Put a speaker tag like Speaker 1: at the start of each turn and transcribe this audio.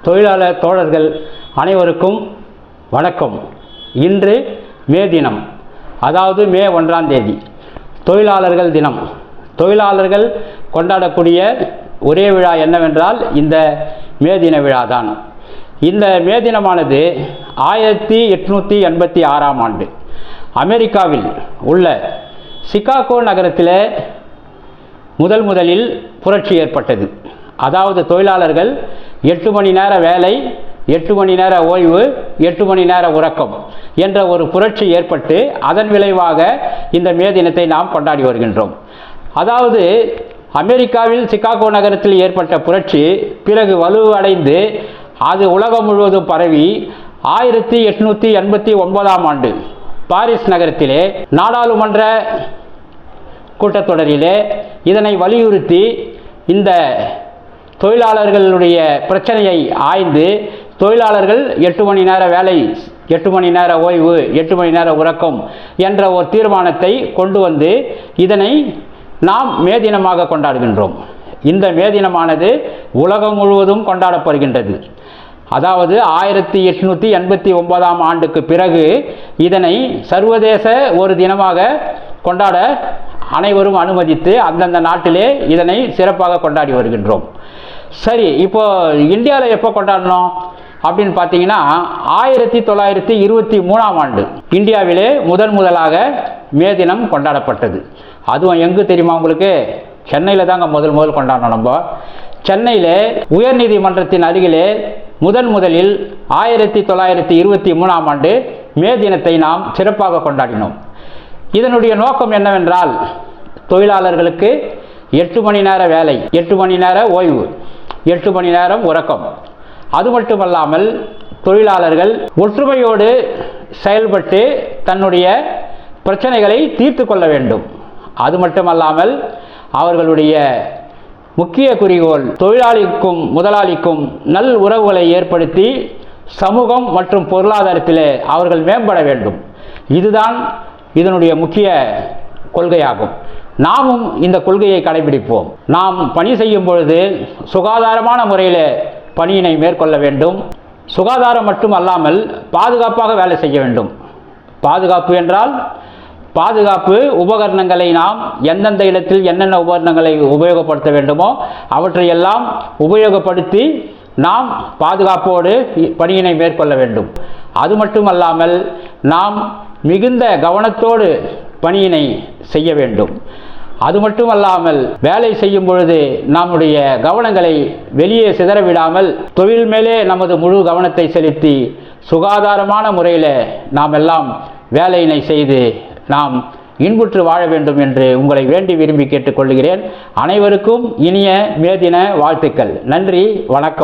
Speaker 1: தொழிலாளர் தோழர்கள் அனைவருக்கும் வணக்கம். இன்று மே தினம், அதாவது மே 1ஆம் தேதி தொழிலாளர்கள் தினம். தொழிலாளர்கள் கொண்டாடக்கூடிய ஒரே விழா என்னவென்றால் இந்த மே தின விழாதான். இந்த மே தினமானது 1886ஆம் ஆண்டு அமெரிக்காவில் உள்ள சிகாகோ நகரத்தில் முதலில் புரட்சி ஏற்பட்டது. அதாவது தொழிலாளர்கள் 8 மணி நேர வேலை, 8 மணி நேர ஓய்வு, 8 மணி நேர உறக்கம் என்ற ஒரு புரட்சி ஏற்பட்டு அதன் விளைவாக இந்த மே தினத்தை நாம் கொண்டாடி வருகின்றோம். அதாவது அமெரிக்காவில் சிகாகோ நகரத்தில் ஏற்பட்ட புரட்சி பிறகு வலுவடைந்து அது உலகம் முழுவதும் பரவி 1889ஆம் ஆண்டு பாரிஸ் நகரத்திலே நாடாளுமன்ற கூட்டத்தொடரிலே இதனை வலியுறுத்தி இந்த தொழிலாளர்களுடைய பிரச்சனையை ஆய்ந்து தொழிலாளர்கள் 8 மணி நேர வேலை, 8 மணி நேர ஓய்வு, 8 மணி நேர உறக்கம் என்ற ஒரு தீர்மானத்தை கொண்டு வந்து இதனை நாம் மே தினமாக கொண்டாடுகின்றோம். இந்த மே தினமானது உலகம் முழுவதும் கொண்டாடப்படுகின்றது. அதாவது 1889ஆம் ஆண்டுக்கு பிறகு இதனை சர்வதேச ஒரு தினமாக கொண்டாட அனைவரும் அனுமதித்து அந்தந்த நாட்டிலே இதனை சிறப்பாக கொண்டாடி வருகின்றோம். சரி, இப்போ இந்தியாவில் எப்போ கொண்டாடணும் அப்படின்னு பார்த்தீங்கன்னா 1923ஆம் ஆண்டு இந்தியாவிலே முதலாக மே தினம் கொண்டாடப்பட்டது. அதுவும் எங்கு தெரியுமா உங்களுக்கு? சென்னையில் தாங்க முதல் கொண்டாடணும். நம்ம சென்னையில் உயர்நீதிமன்றத்தின் அருகிலே முதலில் 1923ஆம் ஆண்டு மே தினத்தை நாம் சிறப்பாக கொண்டாடினோம். இதனுடைய நோக்கம் என்னவென்றால் தொழிலாளர்களுக்கு 8 மணி நேர வேலை, 8 மணி நேர ஓய்வு, 8 மணி நேரம் உறக்கம். அது மட்டுமல்லாமல் தொழிலாளர்கள் ஒற்றுமையோடு செயல்பட்டு தன்னுடைய பிரச்சனைகளை தீர்த்து கொள்ள வேண்டும். அது மட்டுமல்லாமல் அவர்களுடைய முக்கிய குறிக்கோள் தொழிலாளிக்கும் முதலாளிக்கும் நல் உறவுகளை ஏற்படுத்தி சமூகம் மற்றும் பொருளாதாரத்திலே அவர்கள் மேம்பட வேண்டும். இதுதான் இதனுடைய முக்கிய கொள்கையாகும். நாமும் இந்த கொள்கையை கடைபிடிப்போம். நாம் பணி செய்யும் பொழுது சுகாதாரமான முறையில் பணியினை மேற்கொள்ள வேண்டும். சுகாதாரம் மட்டும் அல்லாமல் பாதுகாப்பாக வேலை செய்ய வேண்டும். பாதுகாப்பு என்றால் பாதுகாப்பு உபகரணங்களை நாம் எந்தெந்த இடத்தில் என்னென்ன உபகரணங்களை உபயோகப்படுத்த வேண்டுமோ அவற்றையெல்லாம் உபயோகப்படுத்தி நாம் பாதுகாப்போடு பணியினை மேற்கொள்ள வேண்டும். அது மட்டுமல்லாமல் நாம் மிகுந்த கவனத்தோடு பணியினை செய்ய வேண்டும். அது மட்டுமல்லாமல் வேலை செய்யும் பொழுது நம்முடைய கவனங்களை வெளியே சிதறவிடாமல் தொழில் மேலே நமது முழு கவனத்தை செலுத்தி சுகாதாரமான முறையில் நாம் எல்லாம் வேலையினை செய்து நாம் இன்புற்று வாழ வேண்டும் என்று உங்களை வேண்டி விரும்பி கேட்டுக்கொள்கிறேன். அனைவருக்கும் இனிய மே தின வாழ்த்துக்கள். நன்றி, வணக்கம்.